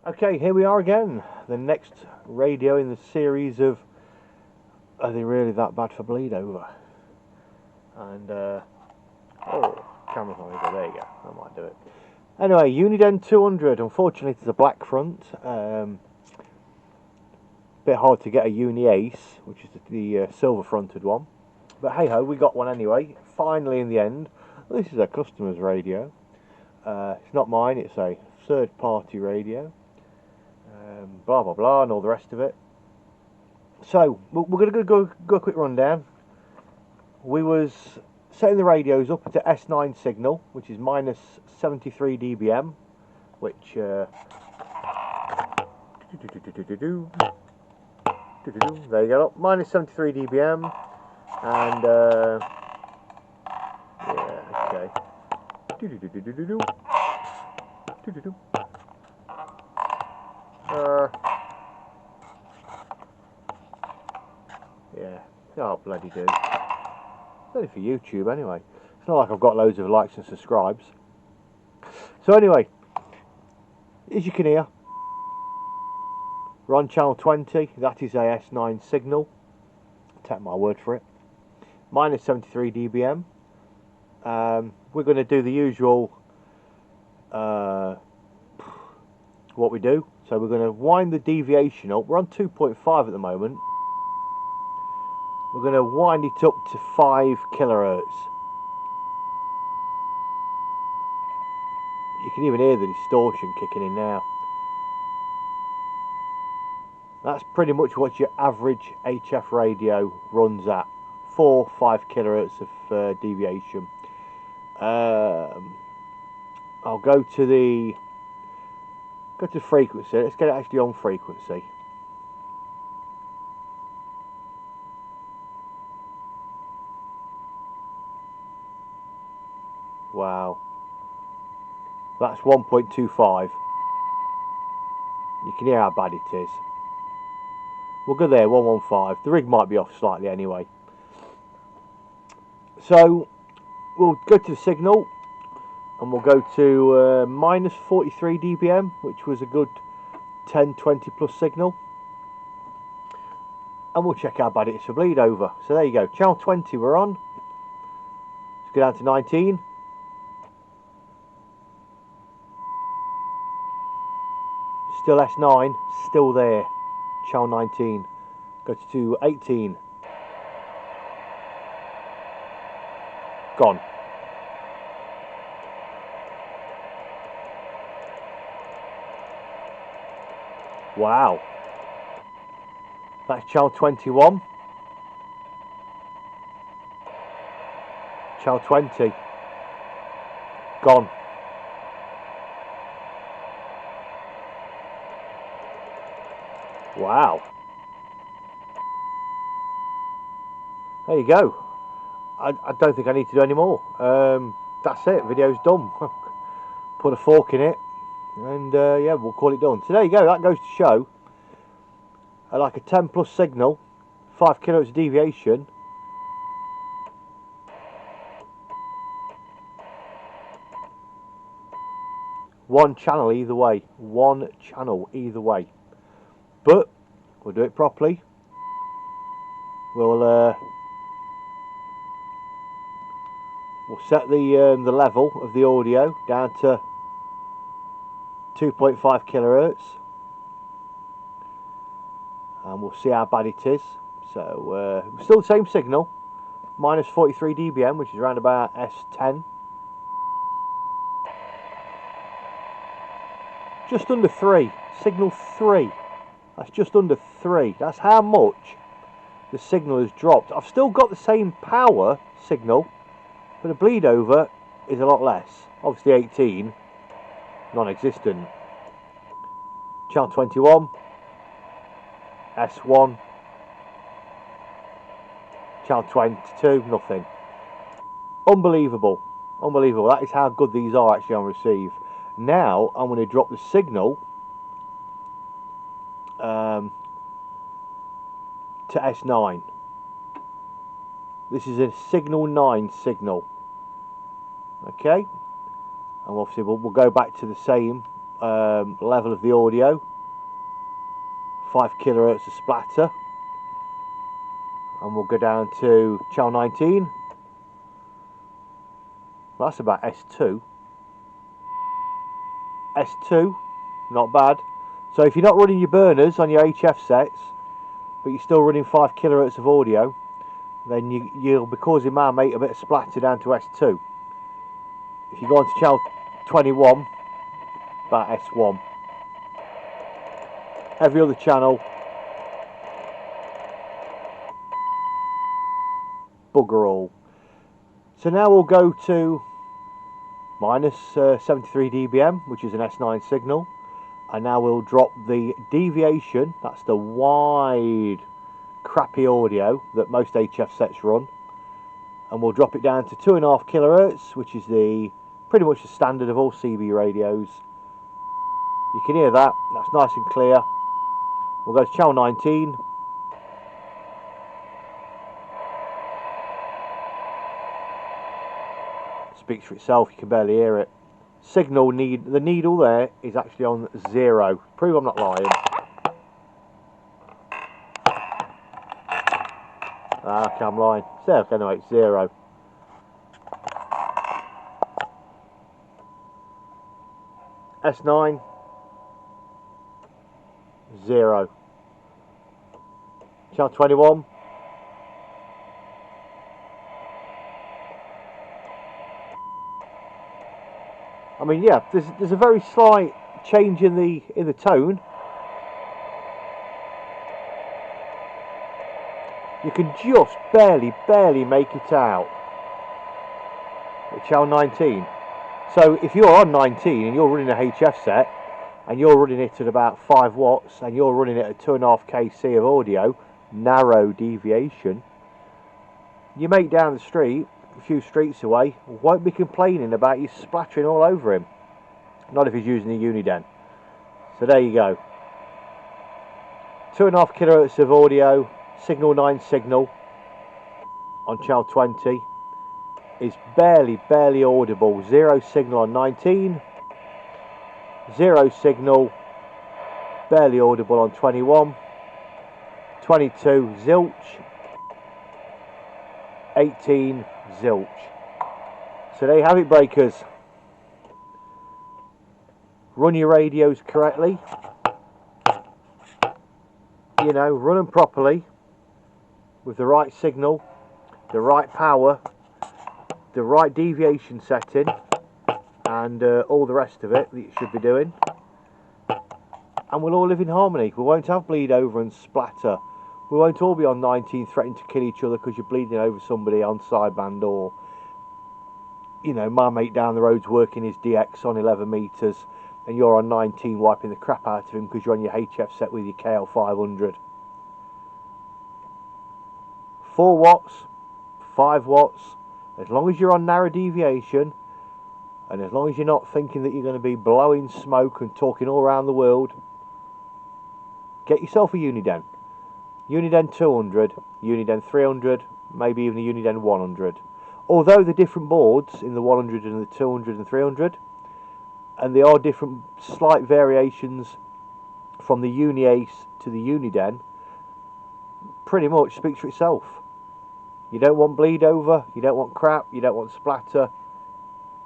Okay, here we are again. The next radio in the series of Are They Really That Bad for Bleed Over? And, oh, camera's not either. There you go. That might do it. Anyway, Uniden 200. Unfortunately, it's a black front. Bit hard to get a Uniace, which is the silver fronted one. But hey ho, we got one anyway. Finally, in the end. This is a customer's radio. It's not mine, it's a third party radio. Blah blah blah and all the rest of it. So we're going to go a quick rundown. We was setting the radios up at the S9 signal, which is minus 73 dBm, which there you go, minus 73 dBm, and yeah, okay. Yeah, oh bloody do. It's only for YouTube anyway. It's not like I've got loads of likes and subscribes. So anyway, as you can hear, we're on channel 20. That is a S9 signal. Take my word for it. Minus 73 dBm. We're going to do the usual what we do. So we're going to wind the deviation up. We're on 2.5 at the moment. We're going to wind it up to 5 kilohertz. You can even hear the distortion kicking in now. That's pretty much what your average HF radio runs at. 4-5 kilohertz of deviation. I'll go to the frequency. Let's get it actually on frequency. Wow. That's 1.25. You can hear how bad it is. We'll go there, 115. The rig might be off slightly anyway. So we'll go to the signal and we'll go to minus 43 dBm, which was a good 10-20 plus signal. And we'll check how bad it is for bleed over. So there you go, channel 20 we're on. Let's go down to 19. Still S9, still there. Channel 19. Go to 18. Gone. Wow. That's channel 21. Channel 20. Gone. Wow. There you go. I don't think I need to do any more. That's it. Video's done. Put a fork in it. And yeah, we'll call it done. So there you go. That goes to show like a 10 plus signal, 5 kilohertz deviation. One channel either way. One channel either way. But we'll do it properly. We'll set the level of the audio down to 2.5 kilohertz, and we'll see how bad it is. So still the same signal, minus 43 dBm, which is around about S10. Just under 3, signal 3. That's just under 3. That's how much the signal has dropped. I've still got the same power signal, but the bleed over is a lot less. Obviously 18, non-existent. Channel 21, S1, channel 22, nothing. Unbelievable, unbelievable. That is how good these are actually on receive. Now I'm going to drop the signal to S9. This is a signal 9 signal. Okay, and obviously we'll go back to the same level of the audio, 5 kilohertz of splatter, and we'll go down to channel 19. Well, that's about S2. S2, not bad. So if you're not running your burners on your HF sets, but you're still running 5 kilohertz of audio, then you'll be causing Marmite a bit of splatter down to S2. If you go on to channel 21, about S1. Every other channel, bugger all. So now we'll go to minus 73 dBm, which is an S9 signal, and now we'll drop the deviation, that's the wide crappy audio that most HF sets run, and we'll drop it down to 2.5 kilohertz, which is pretty much the standard of all CB radios. You can hear that, that's nice and clear. We'll go to channel 19. Speaks for itself, you can barely hear it. Signal the needle there is actually on 0. Prove I'm not lying. Okay, I'm lying. So anyway, it's 0. S9, 0. Channel 21. I mean, yeah, there's a very slight change in the tone. You can just barely make it out at channel 19. So if you're on 19 and you're running a HF set and you're running it at about 5 watts and you're running it at 2.5 kc of audio, narrow deviation, your mate down the street, a few streets away, won't be complaining about you splattering all over him. Not if he's using a Uniden. So there you go. 2.5 kilohertz of audio, signal 9 signal on channel 20 is barely audible. 0 signal on 19, 0 signal, barely audible on 21, 22 zilch, 18 zilch. So there you have it, breakers. Run your radios correctly, you know, run them properly with the right signal, the right power, the right deviation setting, and all the rest of it that you should be doing, and we'll all live in harmony. We won't have bleed over and splatter. We won't all be on 19 threatening to kill each other because you're bleeding over somebody on sideband, or, you know, my mate down the road's working his DX on 11 metres and you're on 19 wiping the crap out of him because you're on your HF set with your KL500. 4 watts, 5 watts, as long as you're on narrow deviation and as long as you're not thinking that you're going to be blowing smoke and talking all around the world, get yourself a Uniden. Uniden 200, Uniden 300, maybe even a Uniden 100. Although the different boards in the 100 and the 200 and 300, and there are different slight variations from the Uniace to the Uniden, pretty much speaks for itself. You don't want bleed over, you don't want crap, you don't want splatter,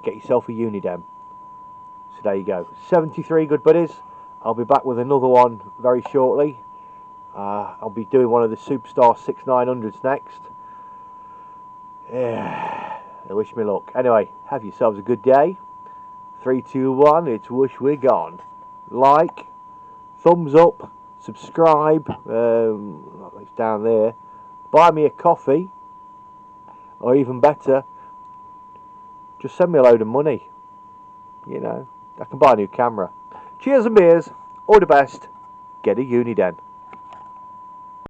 get yourself a Uniden. So there you go. 73 good buddies. I'll be back with another one very shortly. I'll be doing one of the Superstar 6900s next. Yeah, wish me luck. Anyway, have yourselves a good day. 3, 2, 1, it's whoosh, we're gone. Like, thumbs up, subscribe, it's down there. Buy me a coffee, or even better, just send me a load of money. You know, I can buy a new camera. Cheers and beers, all the best, get a Uniden.